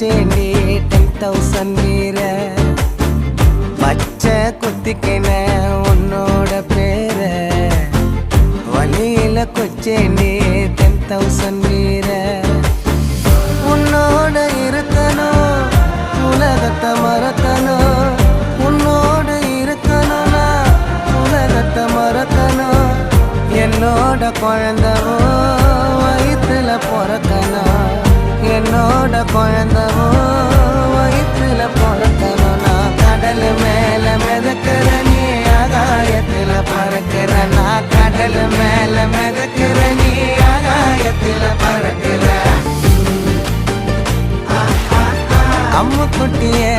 வச்சேண்டி 10,000 வீர பச்சை குத்திக்கின உன்னோட பேர வழியில கொச்சேண்டி 10,000 வீர உன்னோட இருக்கணும் உலகத்தை மறக்கணும் உன்னோட இருக்கணும்னா உலகத்தை மறக்கணும் என்னோட குழந்தவோ வயிற்றுல பிறக்கணும் என்னோட குழந்தவோ வயிற்றுல பிறக்கணும் நான் கடல் மேல மிதக்கிற நீ ஆகாயத்துல பறக்கிற நான் கடல் மேல மிதக்கிற நீ ஆகாயத்துல பறக்கிற அம்மு குட்டியே